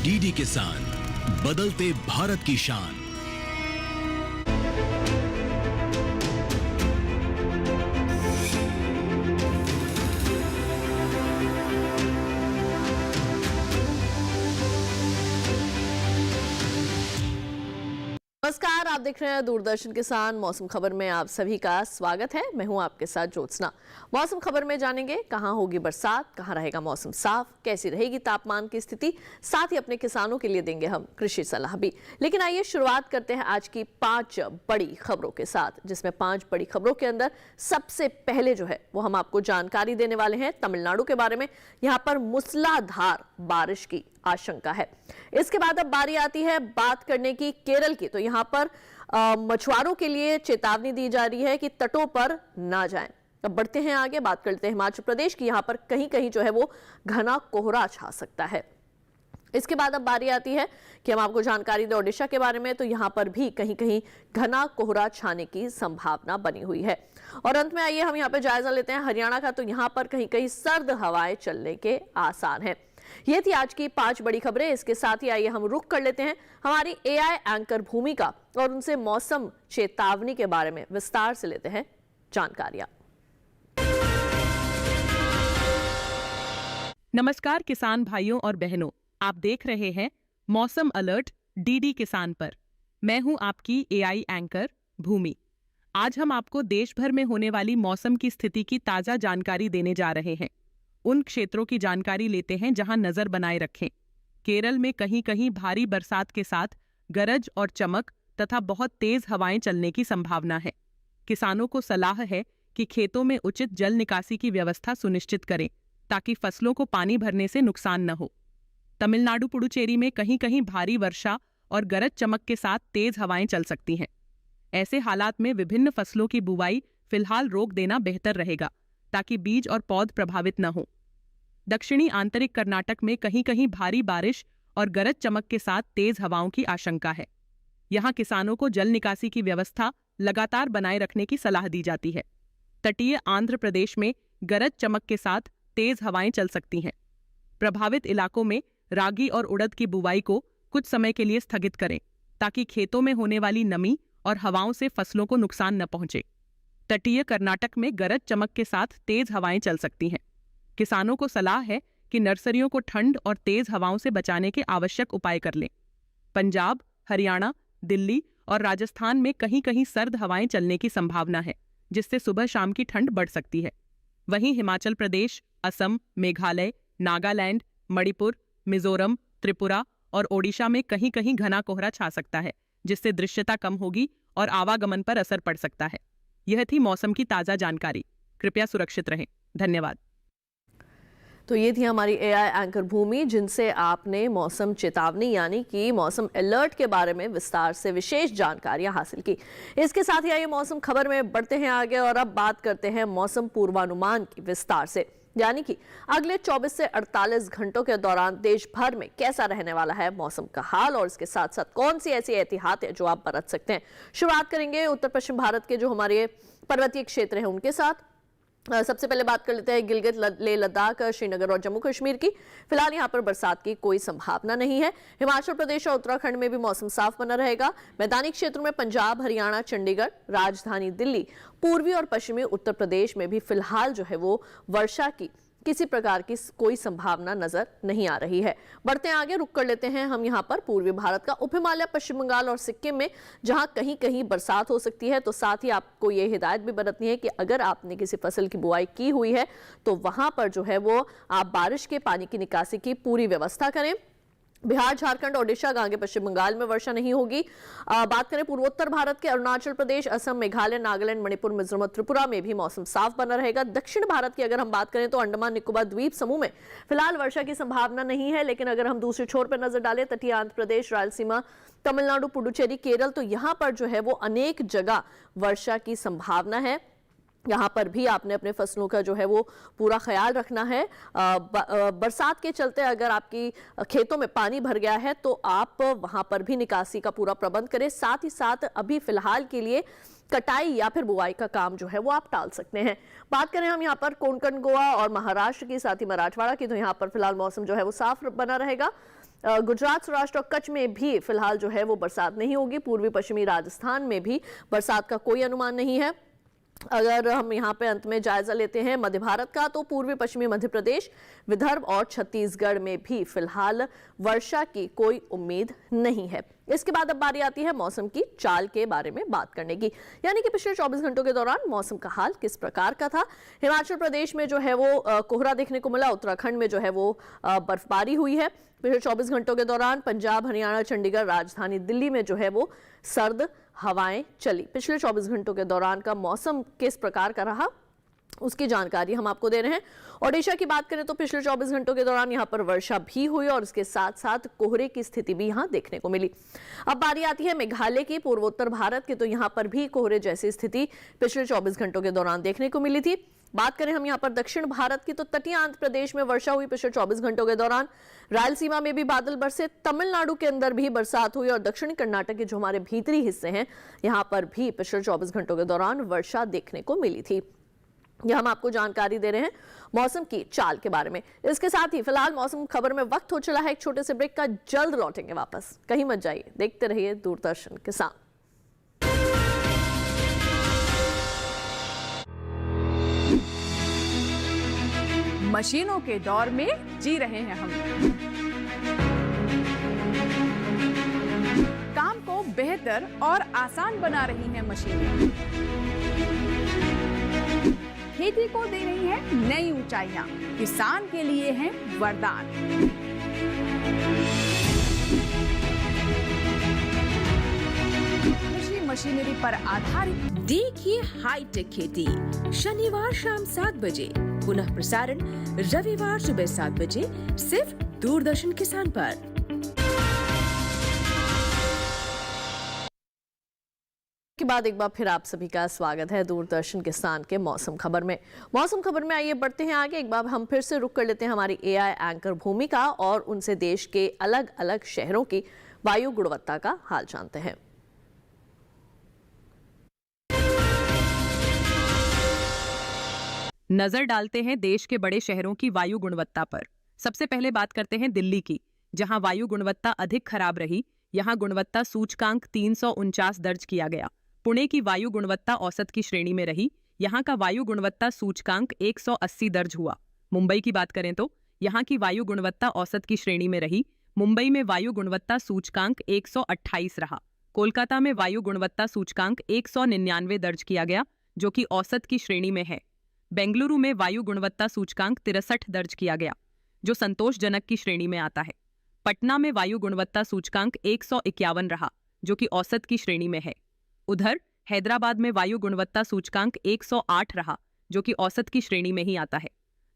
DD किसान, बदलते भारत की शान। नमस्कार, आप देख रहे हैं दूरदर्शन किसान। मौसम खबर में आप सभी का स्वागत है। मैं हूं आपके साथ ज्योत्सना। मौसम खबर में जानेंगे कहां होगी बरसात, कहां रहेगा मौसम साफ, कैसी रहेगी तापमान की स्थिति, साथ ही अपने किसानों के लिए देंगे हम कृषि सलाह भी। लेकिन आइए शुरुआत करते हैं आज की 5 बड़ी खबरों के साथ, जिसमें 5 बड़ी खबरों के अंदर सबसे पहले जो है वो हम आपको जानकारी देने वाले हैं तमिलनाडु के बारे में। यहां पर मूसलाधार बारिश की आशंका है। इसके बाद अब बारी आती है बात करने की केरल की। तो यहां पर मछुआरों के लिए चेतावनी दी जा रही है कि तटों पर ना जाएं। अब बढ़ते हैं आगे, बात करते हैं हिमाचल प्रदेश की। यहां पर कहीं कहीं जो है वो घना कोहरा छा सकता है। इसके बाद अब बारी आती है कि हम आपको जानकारी दें ओडिशा के बारे में। तो यहां पर भी कहीं कहीं घना कोहरा छाने की संभावना बनी हुई है। और अंत में आइए हम यहां पर जायजा लेते हैं हरियाणा का। तो यहां पर कहीं कहीं सर्द हवाएं चलने के आसार हैं। ये थी आज की 5 बड़ी खबरें। इसके साथ ही आइए हम रुख कर लेते हैं हमारी एआई एंकर भूमिका और उनसे मौसम चेतावनी के बारे में विस्तार से लेते हैं जानकारियां। नमस्कार किसान भाइयों और बहनों, आप देख रहे हैं मौसम अलर्ट डीडी किसान पर। मैं हूं आपकी एआई एंकर भूमि। आज हम आपको देश भर में होने वाली मौसम की स्थिति की ताजा जानकारी देने जा रहे हैं। उन क्षेत्रों की जानकारी लेते हैं जहां नजर बनाए रखें। केरल में कहीं कहीं भारी बरसात के साथ गरज और चमक तथा बहुत तेज हवाएं चलने की संभावना है। किसानों को सलाह है कि खेतों में उचित जल निकासी की व्यवस्था सुनिश्चित करें ताकि फसलों को पानी भरने से नुकसान न हो। तमिलनाडु पुडुचेरी में कहीं कहीं भारी वर्षा और गरज चमक के साथ तेज हवाएं चल सकती हैं। ऐसे हालात में विभिन्न फसलों की बुवाई फिलहाल रोक देना बेहतर रहेगा ताकि बीज और पौध प्रभावित न हो। दक्षिणी आंतरिक कर्नाटक में कहीं कहीं भारी बारिश और गरज चमक के साथ तेज हवाओं की आशंका है। यहां किसानों को जल निकासी की व्यवस्था लगातार बनाए रखने की सलाह दी जाती है। तटीय आंध्र प्रदेश में गरज चमक के साथ तेज हवाएं चल सकती हैं। प्रभावित इलाकों में रागी और उड़द की बुवाई को कुछ समय के लिए स्थगित करें ताकि खेतों में होने वाली नमी और हवाओं से फसलों को नुकसान न पहुंचे। तटीय कर्नाटक में गरज चमक के साथ तेज हवाएं चल सकती हैं। किसानों को सलाह है कि नर्सरियों को ठंड और तेज हवाओं से बचाने के आवश्यक उपाय कर लें। पंजाब, हरियाणा, दिल्ली और राजस्थान में कहीं कहीं सर्द हवाएं चलने की संभावना है, जिससे सुबह शाम की ठंड बढ़ सकती है। वहीं हिमाचल प्रदेश, असम, मेघालय, नागालैंड, मणिपुर, मिजोरम, त्रिपुरा और ओडिशा में कहीं कहीं घना कोहरा छा सकता है, जिससे दृश्यता कम होगी और आवागमन पर असर पड़ सकता है। यह थी मौसम की ताजा जानकारी। कृपया सुरक्षित रहें। धन्यवाद। तो ये थी हमारी एआई एंकर भूमि, जिनसे आपने मौसम चेतावनी यानी कि मौसम अलर्ट के बारे में विस्तार से विशेष जानकारियां हासिल की। इसके साथ ही आइए मौसम खबर में बढ़ते हैं आगे और अब बात करते हैं मौसम पूर्वानुमान की विस्तार से, यानी कि अगले 24 से 48 घंटों के दौरान देश भर में कैसा रहने वाला है मौसम का हाल और इसके साथ साथ कौन सी ऐसी एहतियात है जो आप बरत सकते हैं। शुरुआत करेंगे उत्तर पश्चिम भारत के जो हमारे पर्वतीय क्षेत्र हैं उनके साथ। सबसे पहले बात कर लेते हैं गिलगित, लेह लद्दाख, श्रीनगर और जम्मू कश्मीर की। फिलहाल यहां पर बरसात की कोई संभावना नहीं है। हिमाचल प्रदेश और उत्तराखंड में भी मौसम साफ बना रहेगा। मैदानी क्षेत्रों में पंजाब, हरियाणा, चंडीगढ़, राजधानी दिल्ली, पूर्वी और पश्चिमी उत्तर प्रदेश में भी फिलहाल जो है वो वर्षा की किसी प्रकार की कोई संभावना नजर नहीं आ रही है। बढ़ते हैं आगे, रुक कर लेते हैं हम यहाँ पर पूर्वी भारत का। उप हिमालय, पश्चिम बंगाल और सिक्किम में जहां कहीं कहीं बरसात हो सकती है, तो साथ ही आपको ये हिदायत भी बरतनी है कि अगर आपने किसी फसल की बुआई की हुई है तो वहां पर जो है वो आप बारिश के पानी की निकासी की पूरी व्यवस्था करें। बिहार, झारखंड, ओडिशा, आगे पश्चिम बंगाल में वर्षा नहीं होगी। बात करें पूर्वोत्तर भारत के अरुणाचल प्रदेश, असम, मेघालय, नागालैंड, मणिपुर, मिजोरम, त्रिपुरा में भी मौसम साफ बना रहेगा। दक्षिण भारत की अगर हम बात करें तो अंडमान निकोबार द्वीप समूह में फिलहाल वर्षा की संभावना नहीं है, लेकिन अगर हम दूसरे छोर पर नजर डालें, तटीय आंध्र प्रदेश, रायलसीमा, तमिलनाडु, पुडुचेरी, केरल, तो यहां पर जो है वो अनेक जगह वर्षा की संभावना है। यहाँ पर भी आपने अपने फसलों का जो है वो पूरा ख्याल रखना है। बरसात के चलते अगर आपकी खेतों में पानी भर गया है तो आप वहां पर भी निकासी का पूरा प्रबंध करें। साथ ही साथ अभी फिलहाल के लिए कटाई या फिर बुआई का काम जो है वो आप टाल सकते हैं। बात करें हम यहाँ पर कोंकण, गोवा और महाराष्ट्र की, साथ ही मराठवाड़ा की, तो यहाँ पर फिलहाल मौसम जो है वो साफ बना रहेगा। गुजरात, सौराष्ट्र और कच्छ में भी फिलहाल जो है वो बरसात नहीं होगी। पूर्वी पश्चिमी राजस्थान में भी बरसात का कोई अनुमान नहीं है। अगर हम यहाँ पे अंत में जायजा लेते हैं मध्य भारत का, तो पूर्वी पश्चिमी मध्य प्रदेश, विदर्भ और छत्तीसगढ़ में भी फिलहाल वर्षा की कोई उम्मीद नहीं है। इसके बाद अब बारी आती है मौसम की चाल के बारे में बात करने की, यानी कि पिछले 24 घंटों के दौरान मौसम का हाल किस प्रकार का था। हिमाचल प्रदेश में जो है वो कोहरा देखने को मिला। उत्तराखंड में जो है वो बर्फबारी हुई है। पिछले 24 घंटों के दौरान पंजाब, हरियाणा, चंडीगढ़, राजधानी दिल्ली में जो है वो सर्द हवाएं चली। पिछले 24 घंटों के दौरान का मौसम किस प्रकार का रहा उसकी जानकारी हम आपको दे रहे हैं। ओडिशा की बात करें तो पिछले 24 घंटों के दौरान यहां पर वर्षा भी हुई और इसके साथ साथ कोहरे की स्थिति भी यहां देखने को मिली। अब बारी आती है मेघालय की, पूर्वोत्तर भारत की, तो यहां पर भी कोहरे जैसी स्थिति पिछले 24 घंटों के दौरान देखने को मिली थी। बात करें हम यहां पर दक्षिण भारत की, तो तटीय आंध्र प्रदेश में वर्षा हुई पिछले 24 घंटों के दौरान। रायलसीमा में भी बादल बरसे, तमिलनाडु के अंदर भी बरसात हुई और दक्षिणी कर्नाटक के जो हमारे भीतरी हिस्से हैं यहां पर भी पिछले 24 घंटों के दौरान वर्षा देखने को मिली थी। यह हम आपको जानकारी दे रहे हैं मौसम की चाल के बारे में। इसके साथ ही फिलहाल मौसम खबर में वक्त हो चला है एक छोटे से ब्रेक का। जल्द लौटेंगे वापस, कहीं मत जाइए, देखते रहिए दूरदर्शन किसान। मशीनों के दौर में जी रहे हैं हम। काम को बेहतर और आसान बना रही हैं मशीनें। खेती को दे रही है नई ऊंचाइयां, किसान के लिए है वरदान। कृषि मशीनरी पर आधारित देखिए हाईटेक खेती, शनिवार शाम 7 बजे, पुनः प्रसारण रविवार सुबह 7 बजे, सिर्फ दूरदर्शन किसान पर। के बाद एक बार फिर आप सभी का स्वागत है दूरदर्शन किसान के मौसम खबर में। मौसम खबर में आइए बढ़ते हैं आगे। एक बार हम फिर से रुक कर लेते हैं हमारी एआई एंकर भूमिका और उनसे देश के अलग अलग शहरों की वायु गुणवत्ता का हाल जानते हैं। नजर डालते हैं देश के बड़े शहरों की वायु गुणवत्ता पर। सबसे पहले बात करते हैं दिल्ली की, जहां वायु गुणवत्ता अधिक खराब रही। यहां गुणवत्ता सूचकांक 349 दर्ज किया गया। पुणे की वायु गुणवत्ता औसत की श्रेणी में रही। यहां का वायु गुणवत्ता सूचकांक 180 दर्ज हुआ। मुंबई की बात करें तो यहां की वायु गुणवत्ता औसत की श्रेणी में रही। मुंबई में वायु गुणवत्ता सूचकांक 128 रहा। कोलकाता में वायु गुणवत्ता सूचकांक 199 दर्ज किया गया, जो कि औसत की श्रेणी में है। बेंगलुरु में वायु गुणवत्ता सूचकांक 63 दर्ज किया गया, जो संतोषजनक की श्रेणी में आता है। पटना में वायु गुणवत्ता सूचकांक 151 रहा, जो कि औसत की श्रेणी में है। उधर हैदराबाद में वायु गुणवत्ता सूचकांक 108 रहा, जो कि औसत की श्रेणी में ही आता है।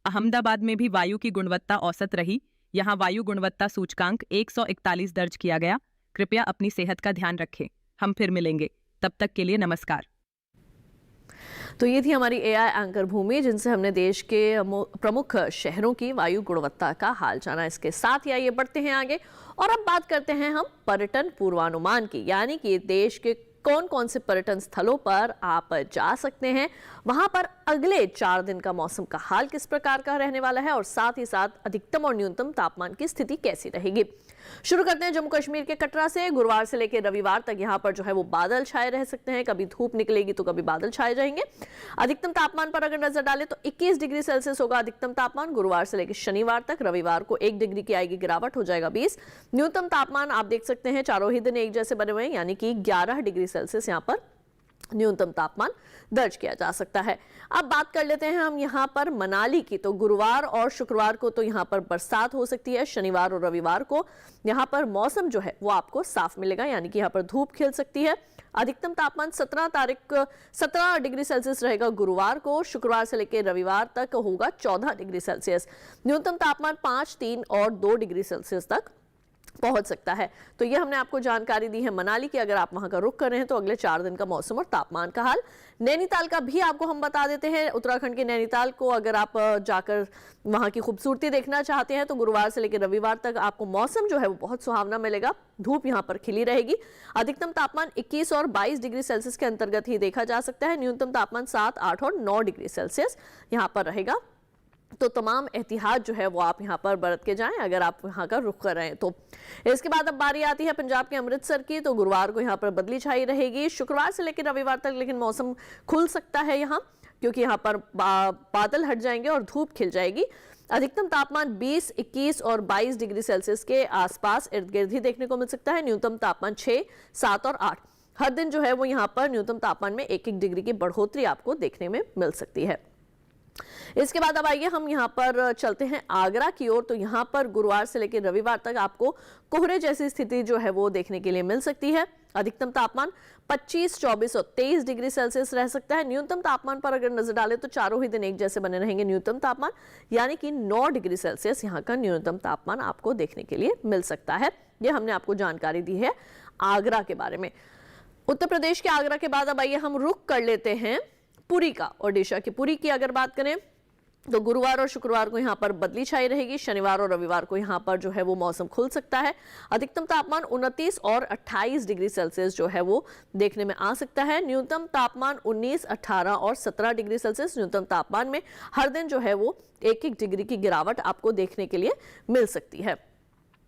अहमदाबाद में भी वायु की गुणवत्ता औसत रही। यहां वायु गुणवत्ता सूचकांक 141 दर्ज किया गया। कृपया अपनी सेहत का ध्यान रखें। हम फिर मिलेंगे, तब तक के लिए नमस्कार। तो ये थी हमारी एआई एंकर भूमि, जिनसे हमने देश के प्रमुख शहरों की वायु गुणवत्ता का हाल जाना। इसके साथ ही आइए बढ़ते हैं आगे और अब बात करते हैं हम पर्यटन पूर्वानुमान की, यानी कि देश के कौन कौन से पर्यटन स्थलों पर आप जा सकते हैं, वहां पर अगले 4 दिन का मौसम का हाल किस प्रकार का रहने वाला है और साथ ही साथ अधिकतम और न्यूनतम तापमान की स्थिति कैसी रहेगी। शुरू करते हैं जम्मू कश्मीर के कटरा से। गुरुवार से लेकर रविवार तक यहां पर जो है वो बादल छाए रह सकते हैं, कभी धूप निकलेगी तो कभी बादल छाए जाएंगे। अधिकतम तापमान पर अगर नजर डालें तो 21 डिग्री सेल्सियस होगा अधिकतम तापमान गुरुवार से लेकर शनिवार तक। रविवार को 1 डिग्री की आएगी गिरावट, हो जाएगा 20। न्यूनतम तापमान आप देख सकते हैं चारों ही दिन एक जैसे बने हुए हैं, यानी कि 11 डिग्री सेल्सियस यहाँ पर न्यूनतम तापमान दर्ज किया जा सकता है। अब बात कर लेते हैं हम यहाँ पर मनाली की। तो गुरुवार और शुक्रवार को तो यहाँ पर बरसात हो सकती है। शनिवार और रविवार को यहाँ पर मौसम जो है वो आपको साफ मिलेगा, यानी कि यहाँ पर धूप खिल सकती है। अधिकतम तापमान 17 डिग्री सेल्सियस रहेगा गुरुवार को। शुक्रवार से लेकर रविवार तक होगा 14 डिग्री सेल्सियस। न्यूनतम तापमान 5, 3 और 2 डिग्री सेल्सियस तक पहुंच सकता है। तो ये हमने आपको जानकारी दी है मनाली की। अगर आप वहां का रुख कर रहे हैं तो अगले 4 दिन का मौसम और तापमान का हाल। नैनीताल का भी आपको हम बता देते हैं। उत्तराखंड के नैनीताल को अगर आप जाकर वहां की खूबसूरती देखना चाहते हैं तो गुरुवार से लेकर रविवार तक आपको मौसम जो है वो बहुत सुहावना मिलेगा। धूप यहां पर खिली रहेगी। अधिकतम तापमान 21 और 22 डिग्री सेल्सियस के अंतर्गत ही देखा जा सकता है। न्यूनतम तापमान 7, 8 और 9 डिग्री सेल्सियस यहां पर रहेगा। तो तमाम एहतियात जो है वो आप यहाँ पर बरत के जाएं अगर आप यहाँ का रुख कर रहे हैं तो। इसके बाद अब बारी आती है पंजाब के अमृतसर की। तो गुरुवार को यहाँ पर बदली छाई रहेगी। शुक्रवार से लेकर रविवार तक लेकिन मौसम खुल सकता है यहाँ, क्योंकि यहाँ पर बादल हट जाएंगे और धूप खिल जाएगी। अधिकतम तापमान 20, 21 और 22 डिग्री सेल्सियस के आसपास इर्द गिर्द ही देखने को मिल सकता है। न्यूनतम तापमान 6, 7 और 8 हर दिन जो है वो यहाँ पर न्यूनतम तापमान में 1-1 डिग्री की बढ़ोतरी आपको देखने में मिल सकती है। इसके बाद अब आइए हम यहाँ पर चलते हैं आगरा की ओर। तो यहाँ पर गुरुवार से लेकर रविवार तक आपको कोहरे जैसी स्थिति जो है वो देखने के लिए मिल सकती है। अधिकतम तापमान 25, 24 और 23 डिग्री सेल्सियस रह सकता है। न्यूनतम तापमान पर अगर नजर डालें तो चारों ही दिन एक जैसे बने रहेंगे न्यूनतम तापमान, यानी कि 9 डिग्री सेल्सियस यहाँ का न्यूनतम तापमान आपको देखने के लिए मिल सकता है। ये हमने आपको जानकारी दी है आगरा के बारे में। उत्तर प्रदेश के आगरा के बाद अब आइए हम रुख कर लेते हैं पुरी का। ओडिशा की पुरी की अगर बात करें तो गुरुवार और शुक्रवार को यहाँ पर बदली छाई रहेगी। शनिवार और रविवार को यहाँ पर जो है वो मौसम खुल सकता है। अधिकतम तापमान 29 और 28 डिग्री सेल्सियस जो है वो देखने में आ सकता है। न्यूनतम तापमान 19, 18 और 17 डिग्री सेल्सियस। न्यूनतम तापमान में हर दिन जो है वो 1-1 डिग्री की गिरावट आपको देखने के लिए मिल सकती है।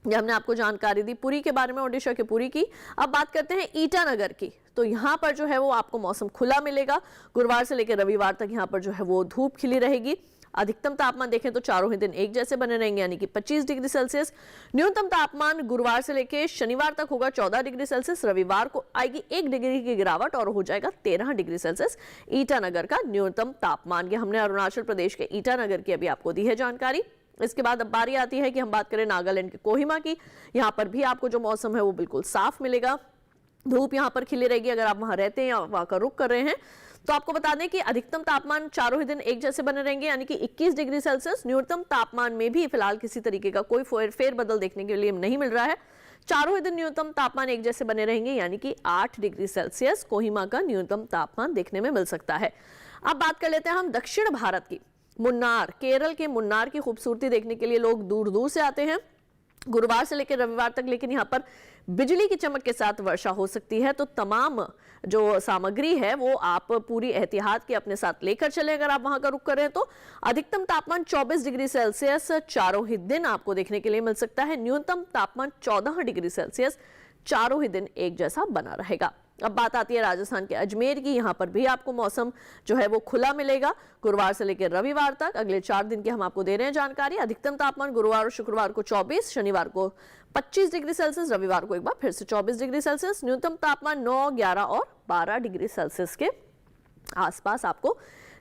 ये हमने आपको जानकारी दी पुरी के बारे में, ओडिशा के पुरी की। अब बात करते हैं ईटानगर की। तो यहाँ पर जो है वो आपको मौसम खुला मिलेगा। गुरुवार से लेकर रविवार तक यहाँ पर जो है वो धूप खिली रहेगी। अधिकतम तापमान देखें तो चारों ही दिन एक जैसे बने रहेंगे, यानी कि 25 डिग्री सेल्सियस। न्यूनतम तापमान गुरुवार से लेकर शनिवार तक होगा 14 डिग्री सेल्सियस। रविवार को आएगी 1 डिग्री की गिरावट और हो जाएगा 13 डिग्री सेल्सियस ईटानगर का न्यूनतम तापमान। ये हमने अरुणाचल प्रदेश के ईटानगर की अभी आपको दी है जानकारी। इसके बाद अब बारी आती है कि हम बात करें नागालैंड के कोहिमा की। यहाँ पर भी आपको जो मौसम है वो बिल्कुल साफ मिलेगा। धूप यहाँ पर खिली रहेगी। अगर आप वहां रहते हैं या वहां का रुख कर रहे हैं तो आपको बता दें कि अधिकतम तापमान चारों ही दिन एक जैसे बने रहेंगे, यानी कि 21 डिग्री सेल्सियस। न्यूनतम तापमान में भी फिलहाल किसी तरीके का कोई फेरबदल देखने के लिए नहीं मिल रहा है। चारों ही दिन न्यूनतम तापमान एक जैसे बने रहेंगे, यानी कि 8 डिग्री सेल्सियस कोहिमा का न्यूनतम तापमान देखने में मिल सकता है। अब बात कर लेते हैं हम दक्षिण भारत की। मुन्नार, केरल के मुन्नार की खूबसूरती देखने के लिए लोग दूर दूर से आते हैं गुरुवार से लेकर रविवार तक। लेकिन यहाँ पर बिजली की चमक के साथ वर्षा हो सकती है। तो तमाम जो सामग्री है वो आप पूरी एहतियात के अपने साथ लेकर चले अगर आप वहां का रुख कर रहे हैं तो। अधिकतम तापमान 24 डिग्री सेल्सियस चारों ही दिन आपको देखने के लिए मिल सकता है। न्यूनतम तापमान 14 डिग्री सेल्सियस चारों ही दिन एक जैसा बना रहेगा। अब बात आती है राजस्थान के अजमेर की। यहाँ पर भी आपको मौसम जो है वो खुला मिलेगा गुरुवार से लेकर रविवार तक। अगले 4 दिन की हम आपको दे रहे हैं जानकारी। अधिकतम तापमान गुरुवार और शुक्रवार को 24, शनिवार को 25 डिग्री सेल्सियस, रविवार को एक बार फिर से 24 डिग्री सेल्सियस। न्यूनतम तापमान 9, 11 और 12 डिग्री सेल्सियस के आसपास आपको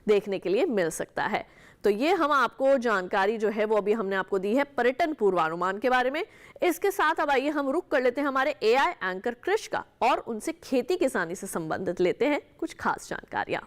देखने के लिए मिल सकता है। तो ये हम आपको जानकारी जो है वो अभी हमने आपको दी है पर्यटन पूर्वानुमान के बारे में। इसके साथ अब आइए हम रुख कर लेते हैं हमारे एआई एंकर कृष का और उनसे खेती किसानी से संबंधित लेते हैं कुछ खास जानकारियां।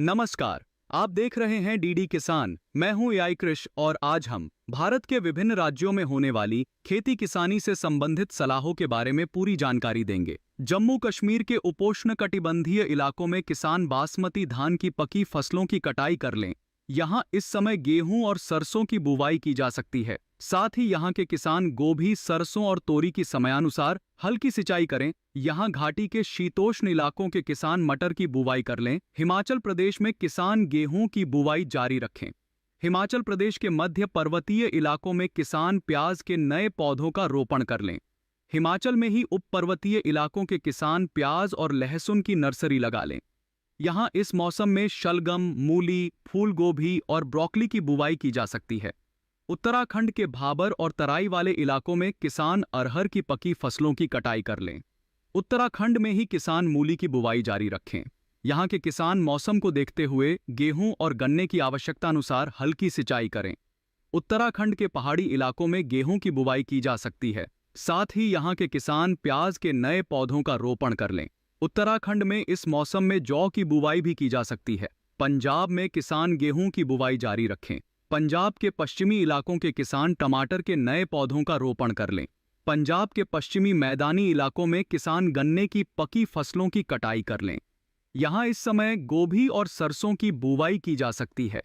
नमस्कार, आप देख रहे हैं डीडी किसान। मैं हूं एआई कृष और आज हम भारत के विभिन्न राज्यों में होने वाली खेती किसानी से संबंधित सलाहों के बारे में पूरी जानकारी देंगे। जम्मू कश्मीर के उपोष्णकटिबंधीय इलाकों में किसान बासमती धान की पकी फसलों की कटाई कर लें। यहां इस समय गेहूं और सरसों की बुवाई की जा सकती है। साथ ही यहां के किसान गोभी, सरसों और तोरी की समयानुसार हल्की सिंचाई करें। यहां घाटी के शीतोष्ण इलाकों के किसान मटर की बुवाई कर लें। हिमाचल प्रदेश में किसान गेहूं की बुवाई जारी रखें। हिमाचल प्रदेश के मध्य पर्वतीय इलाकों में किसान प्याज के नए पौधों का रोपण कर लें। हिमाचल में ही उप पर्वतीय इलाकों के किसान प्याज और लहसुन की नर्सरी लगा लें। यहां इस मौसम में शलगम, मूली, फूल गोभी और ब्रोकली की बुवाई की जा सकती है। उत्तराखंड के भाबर और तराई वाले इलाकों में किसान अरहर की पकी फसलों की कटाई कर लें। उत्तराखंड में ही किसान मूली की बुवाई जारी रखें। यहाँ के किसान मौसम को देखते हुए गेहूं और गन्ने की आवश्यकता अनुसार हल्की सिंचाई करें। उत्तराखंड के पहाड़ी इलाकों में गेहूं की बुवाई की जा सकती है। साथ ही यहाँ के किसान प्याज के नए पौधों का रोपण कर लें। उत्तराखंड में इस मौसम में जौ की बुवाई भी की जा सकती है। पंजाब में किसान गेहूं की बुवाई जारी रखें। पंजाब के पश्चिमी इलाकों के किसान टमाटर के नए पौधों का रोपण कर लें। पंजाब के पश्चिमी मैदानी इलाकों में किसान गन्ने की पकी फसलों की कटाई कर लें। यहाँ इस समय गोभी और सरसों की बुवाई की जा सकती है।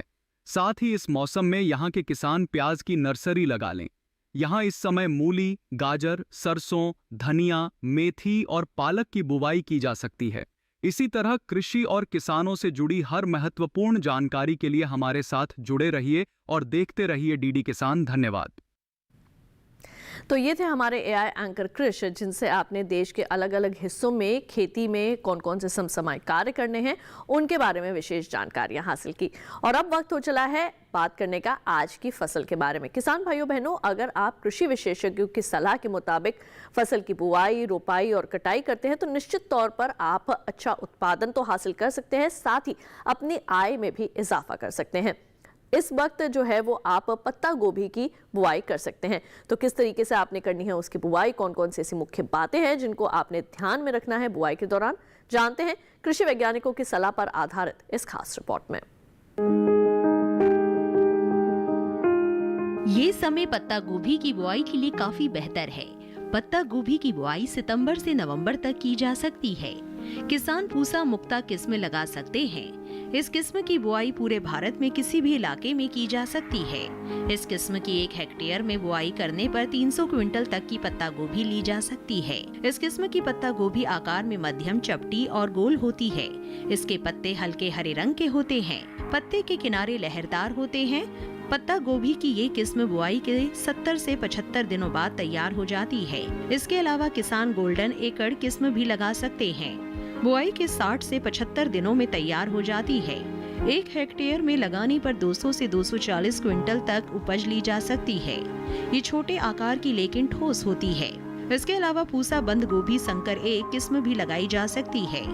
साथ ही इस मौसम में यहाँ के किसान प्याज की नर्सरी लगा लें। यहाँ इस समय मूली, गाजर, सरसों, धनिया, मेथी और पालक की बुवाई की जा सकती है। इसी तरह कृषि और किसानों से जुड़ी हर महत्वपूर्ण जानकारी के लिए हमारे साथ जुड़े रहिए और देखते रहिए डीडी किसान। धन्यवाद। तो ये थे हमारे एआई एंकर कृष, जिनसे आपने देश के अलग अलग हिस्सों में खेती में कौन कौन से समसामयिक कार्य करने हैं उनके बारे में विशेष जानकारियां हासिल की। और अब वक्त हो चला है बात करने का आज की फसल के बारे में। किसान भाइयों बहनों, अगर आप कृषि विशेषज्ञों की सलाह के मुताबिक फसल की बुआई, रोपाई और कटाई करते हैं तो निश्चित तौर पर आप अच्छा उत्पादन तो हासिल कर सकते हैं, साथ ही अपनी आय में भी इजाफा कर सकते हैं। इस वक्त जो है वो आप पत्ता गोभी की बुआई कर सकते हैं। तो किस तरीके से आपने करनी है उसकी बुआई, कौन कौन सी ऐसी मुख्य बातें हैं जिनको आपने ध्यान में रखना है बुआई के दौरान, जानते हैं कृषि वैज्ञानिकों की सलाह पर आधारित इस खास रिपोर्ट में। ये समय पत्ता गोभी की बुआई के लिए काफी बेहतर है। पत्ता गोभी की बुआई सितंबर से नवंबर तक की जा सकती है। किसान पूसा मुक्ता किस्म लगा सकते हैं। इस किस्म की बुआई पूरे भारत में किसी भी इलाके में की जा सकती है। इस किस्म की 1 हेक्टेयर में बुआई करने पर 300 क्विंटल तक की पत्ता गोभी ली जा सकती है। इस किस्म की पत्ता गोभी आकार में मध्यम, चपटी और गोल होती है। इसके पत्ते हल्के हरे रंग के होते हैं। पत्ते के किनारे लहरदार होते हैं। पत्ता गोभी की ये किस्म बुआई के 70 से 75 दिनों बाद तैयार हो जाती है। इसके अलावा किसान गोल्डन एकड़ किस्म भी लगा सकते हैं। बुआई के 60 से 75 दिनों में तैयार हो जाती है। 1 हेक्टेयर में लगाने पर 200 से 240 क्विंटल तक उपज ली जा सकती है। ये छोटे आकार की लेकिन ठोस होती है। इसके अलावा पूसा बंद गोभी संकर 1 किस्म भी लगाई जा सकती है।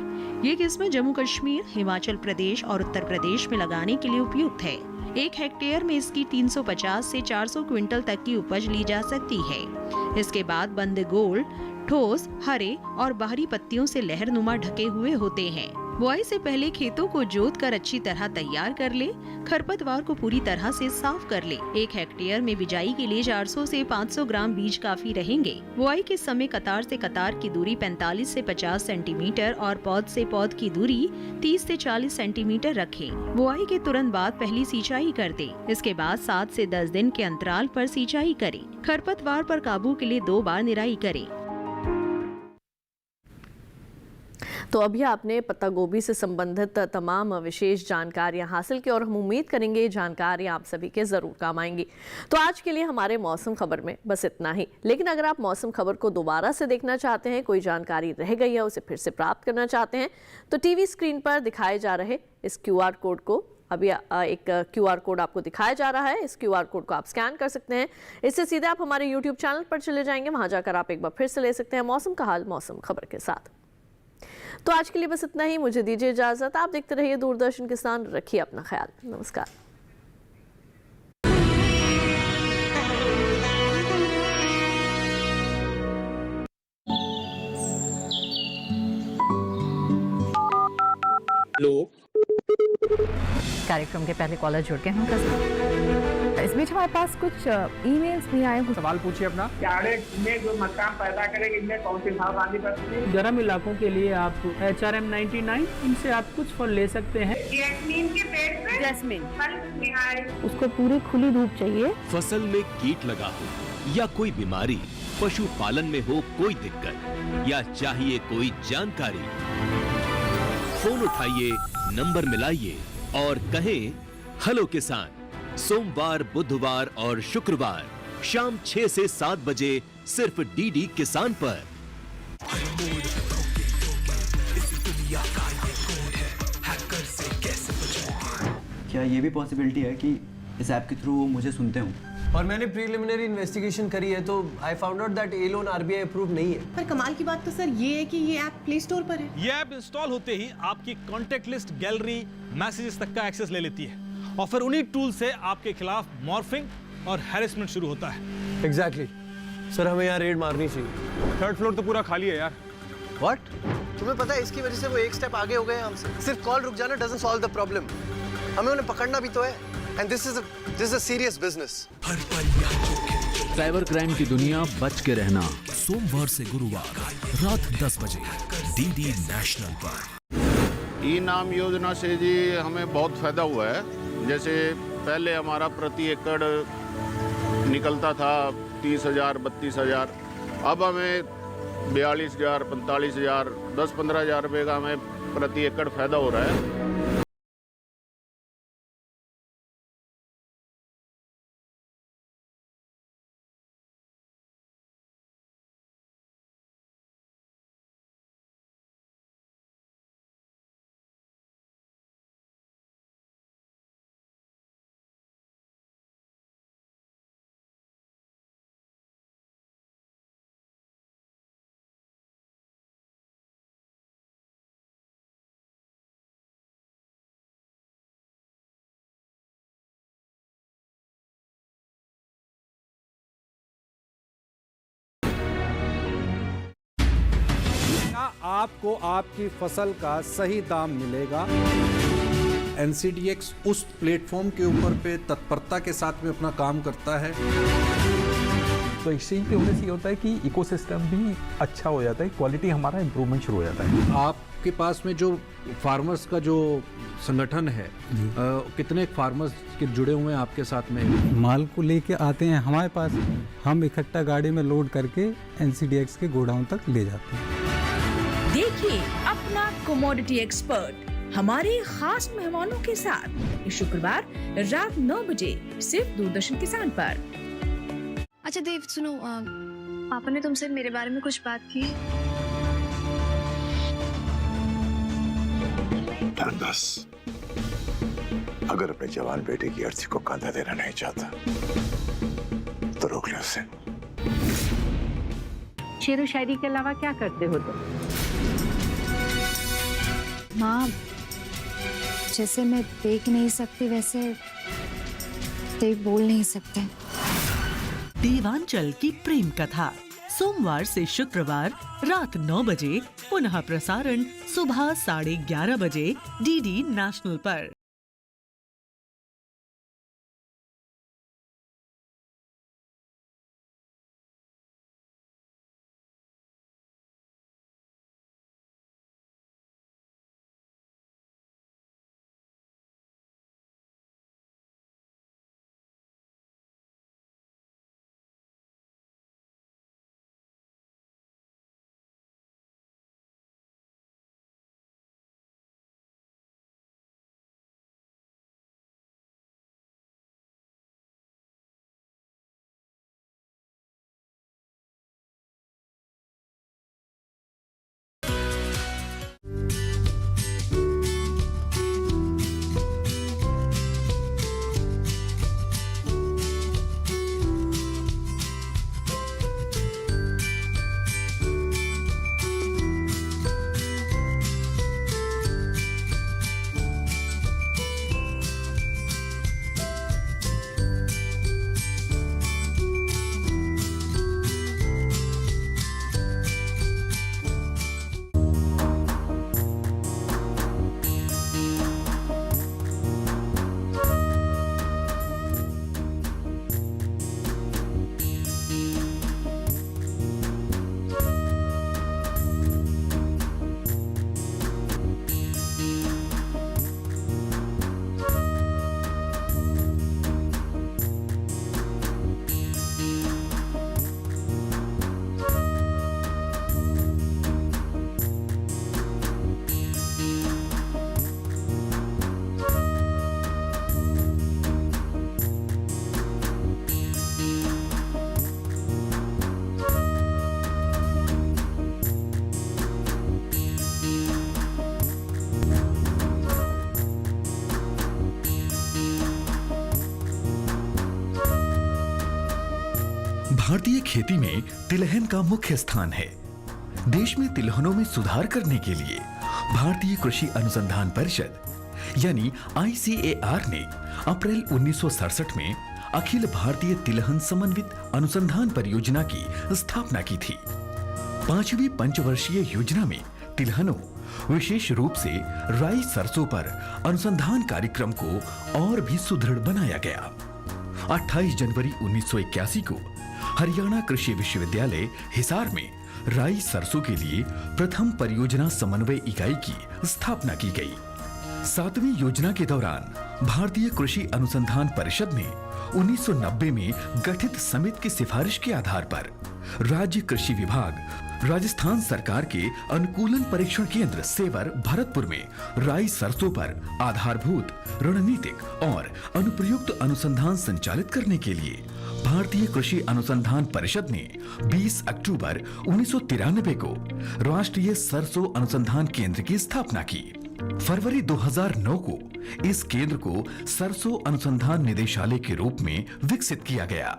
ये किस्म जम्मू कश्मीर, हिमाचल प्रदेश और उत्तर प्रदेश में लगाने के लिए उपयुक्त है। 1 हेक्टेयर में इसकी 350 से 400 क्विंटल तक की उपज ली जा सकती है। इसके बाद बंद गोल, ठोस, हरे और बाहरी पत्तियों से लहरनुमा ढके हुए होते हैं। बुआई से पहले खेतों को जोत कर अच्छी तरह तैयार कर ले। खरपतवार को पूरी तरह से साफ कर ले। 1 हेक्टेयर में बिजाई के लिए 400 से 500 ग्राम बीज काफी रहेंगे। बुआई के समय कतार से कतार की दूरी 45 से 50 सेंटीमीटर और पौध से पौध की दूरी 30 से 40 सेंटीमीटर रखें। बुआई के तुरंत बाद पहली सिंचाई कर दें। इसके बाद 7 से 10 दिन के अंतराल पर सिंचाई करें। खरपतवार पर काबू के लिए 2 बार निराई करें। तो अभी आपने पत्ता गोभी से संबंधित तमाम विशेष जानकारियां हासिल की और हम उम्मीद करेंगे ये जानकारियां आप सभी के ज़रूर काम आएंगी। तो आज के लिए हमारे मौसम खबर में बस इतना ही। लेकिन अगर आप मौसम खबर को दोबारा से देखना चाहते हैं, कोई जानकारी रह गई है उसे फिर से प्राप्त करना चाहते हैं, तो टीवी स्क्रीन पर दिखाए जा रहे इस QR कोड को, अभी एक QR कोड आपको दिखाया जा रहा है, इस QR कोड को आप स्कैन कर सकते हैं। इससे सीधे आप हमारे YouTube चैनल पर चले जाएंगे। वहां जाकर आप एक बार फिर से ले सकते हैं मौसम का हाल मौसम खबर के साथ। तो आज के लिए बस इतना ही, मुझे दीजिए इजाजत। आप देखते रहिए दूरदर्शन किसान, रखिए अपना ख्याल। नमस्कार। हेलो, कार्यक्रम के पहले कॉलर जुड़ गए हैं। इस बीच हमारे पास कुछ ईमेल्स भी आए हैं। सवाल पूछिए अपना। में जो मकान पैदा करेंगे इनमें कौन सी सावधानी बरतनी है? गर्म इलाकों के लिए आप HRM 99 इनसे आप कुछ फल ले सकते हैं। जैस्मीन के पेड़ पे जैस्मिन फल निहाय। उसको पूरी खुली धूप चाहिए। फसल में कीट लगा हो या कोई बीमारी, पशुपालन में हो कोई दिक्कत या चाहिए कोई जानकारी, फोन उठाइए, नंबर मिलाइए और कहें हेलो किसान। सोमवार, बुधवार और शुक्रवार शाम 6 से 7 बजे सिर्फ डीडी किसान पर। क्या ये भी पॉसिबिलिटी है कि इस ऐप के थ्रू वो मुझे सुनते हो? और मैंने प्रीलिमिनरी इन्वेस्टिगेशन करी है तो I found out that A loan RBI approve नहीं है। पर कमाल की बात तो सर ये है कि ये ऐप प्ले स्टोर पर है। ये ऐप इंस्टॉल होते ही आपकी कॉन्टेक्ट लिस्ट, गैलरी, मैसेजेस तक का एक्सेस ले लेती है और फिर उन्हीं टूल से आपके खिलाफ मॉर्फिंग और हैरेसमेंट शुरू होता है। एग्जैक्टली सर, हमें यहाँ रेड मारनी चाहिए। 3rd फ्लोर तो पूरा खाली है यार। व्हाट? तुम्हें पता है इसकी वजह से वो एक स्टेप आगे हो गए हमसे। सिर्फ कॉल रुक जाना डजंट सॉल्व द प्रॉब्लम, हमें उन्हें पकड़ना भी तो है। And this is a serious business. Cyber crime की दुनिया बच के रहना, सोमवार से गुरुवार रात 10 बजे डीडी नेशनल पर। ई नाम योजना से जी हमें बहुत फायदा हुआ है। जैसे पहले हमारा प्रति एकड़ निकलता था 30,000 32,000, अब हमें 42,000 45,000 10-15 हज़ार रुपये का हमें प्रति एकड़ फायदा हो रहा है। क्या आपको आपकी फसल का सही दाम मिलेगा? NCDX उस प्लेटफॉर्म के ऊपर पे तत्परता के साथ में अपना काम करता है। तो एक्सचेंज पे होने से ये होता है कि इकोसिस्टम भी अच्छा हो जाता है, क्वालिटी हमारा इम्प्रूवमेंट शुरू हो जाता है। आपके पास में जो फार्मर्स का जो संगठन है, कितने फार्मर्स के जुड़े हुए हैं आपके साथ में? माल को लेके आते हैं हमारे पास, हम इकट्ठा गाड़ी में लोड करके NCDX के गोडाउन तक ले जाते हैं। देखिए अपना कमोडिटी एक्सपर्ट हमारे खास मेहमानों के साथ इस शुक्रवार रात 9 बजे सिर्फ दूरदर्शन किसान पर। अच्छा देव सुनो, पापा ने तुमसे मेरे बारे में कुछ बात की? धर्मदास अगर अपने जवान बेटे की अर्थी को कंधा देना नहीं चाहता तो रोक ले उसे। शेरो शायरी के अलावा क्या करते हो तुम? माँ, जैसे मैं देख नहीं सकती वैसे देव बोल नहीं सकते। देवांचल की प्रेम कथा सोमवार से शुक्रवार रात 9 बजे, पुनः प्रसारण सुबह 11:30 बजे डीडी नेशनल पर। भारतीय खेती में तिलहन का मुख्य स्थान है। देश में तिलहनों में सुधार करने के लिए भारतीय कृषि अनुसंधान परिषद यानी ICAR ने अप्रैल 1967 में अखिल भारतीय तिलहन समन्वित अनुसंधान परियोजना की स्थापना की थी। 5वीं पंचवर्षीय योजना में तिलहनों, विशेष रूप से राई सरसों पर अनुसंधान कार्यक्रम को और भी सुदृढ़ बनाया गया। 28 जनवरी 1981 को हरियाणा कृषि विश्वविद्यालय हिसार में राई सरसों के लिए प्रथम परियोजना समन्वय इकाई की स्थापना की गई। 7वीं योजना के दौरान भारतीय कृषि अनुसंधान परिषद ने 1990 में गठित समिति की सिफारिश के आधार पर राज्य कृषि विभाग, राजस्थान सरकार के अनुकूलन परीक्षण केंद्र सेवर भरतपुर में राई सरसों पर आधारभूत, रणनीतिक और अनुप्रयुक्त अनुसंधान संचालित करने के लिए भारतीय कृषि अनुसंधान परिषद ने 20 अक्टूबर 1993 को राष्ट्रीय सरसों अनुसंधान केंद्र की स्थापना की। फरवरी 2009 को इस केंद्र को सरसों अनुसंधान निदेशालय के रूप में विकसित किया गया।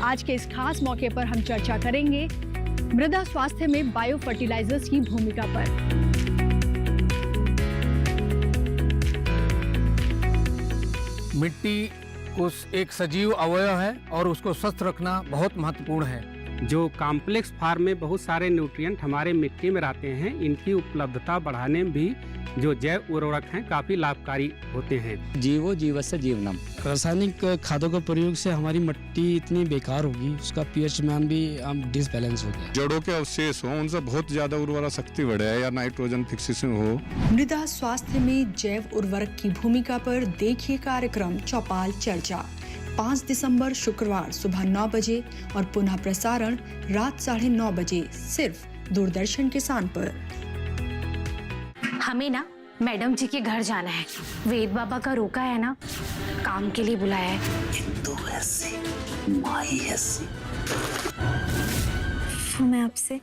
आज के इस खास मौके पर हम चर्चा करेंगे मृदा स्वास्थ्य में बायो फर्टिलाइजर्स की भूमिका पर। मिट्टी उस एक सजीव अवयव है और उसको स्वस्थ रखना बहुत महत्वपूर्ण है। जो कॉम्प्लेक्स फार्म में बहुत सारे न्यूट्रिएंट हमारे मिट्टी में रहते हैं, इनकी उपलब्धता बढ़ाने में भी जो जैव उर्वरक हैं काफी लाभकारी होते हैं। जीवो जीवस्य जीवनम। रासायनिक खादों के प्रयोग से हमारी मिट्टी इतनी बेकार होगी, उसका पीएच मान भी डिसबैलेंस हो गया। जड़ों के अवशेष हो, उनसे बहुत ज्यादा उर्वरा शक्ति बढ़े या नाइट्रोजन फिक्सेशन हो। मृदा स्वास्थ्य में जैव उर्वरक की भूमिका पर देखिए कार्यक्रम चौपाल चर्चा 5 दिसंबर शुक्रवार सुबह 9 बजे और पुनः प्रसारण रात 9:30 बजे सिर्फ दूरदर्शन किसान पर। हमें ना मैडम जी के घर जाना है। वेद बाबा का रोका है ना, काम के लिए बुलाया है। हिंदू ऐसी, माई ऐसी। मैं आपसे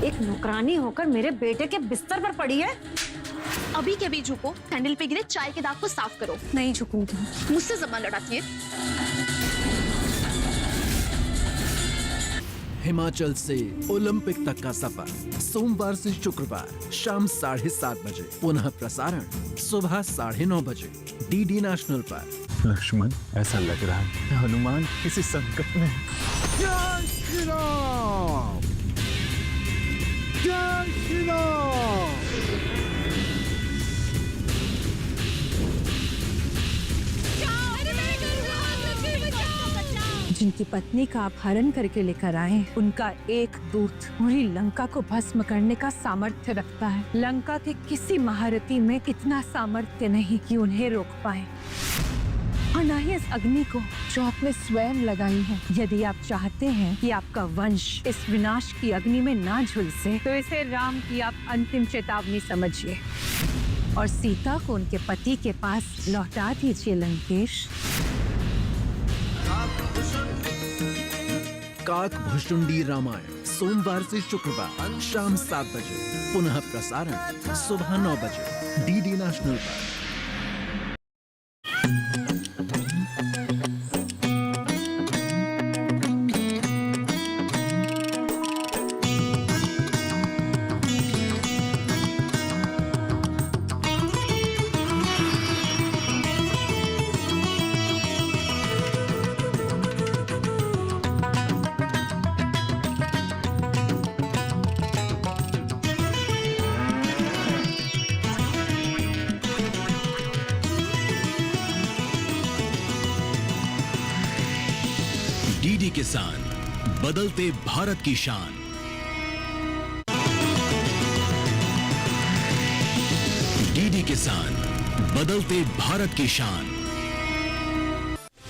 एक नौकरानी होकर मेरे बेटे के बिस्तर पर पड़ी है। अभी के अभी झुको, हैंडल पे गिरे चाय के दाग को साफ करो। नहीं झुकूंगी। मुझसे जबान लड़ाती है। हिमाचल से ओलंपिक तक का सफर सोमवार से शुक्रवार शाम 7:30 बजे, पुनः प्रसारण सुबह 9:30 बजे DD नेशनल पर। लक्ष्मण, ऐसा लग रहा है हनुमान किसी संकट में। जय श्री राम, जय श्री राम। जिनकी पत्नी का अपहरण करके लेकर आए, उनका एक दूत पूरी लंका को भस्म करने का सामर्थ्य रखता है। लंका के किसी महारथी में इतना सामर्थ्य नहीं कि उन्हें रोक पाए। और न ही इस अग्नि को जो आपने स्वयं लगाई है। यदि आप चाहते हैं कि आपका वंश इस विनाश की अग्नि में ना झुलसे, तो इसे राम की आप अंतिम चेतावनी समझिए और सीता को उनके पति के पास लौटा दीजिए लंकेश। काकभुशुंडी रामायण सोमवार से शुक्रवार शाम 7 बजे, पुनः प्रसारण सुबह 9 बजे, डीडी नेशनल पर। डीडी किसान, बदलते भारत की शान। डीडी किसान, बदलते भारत की शान।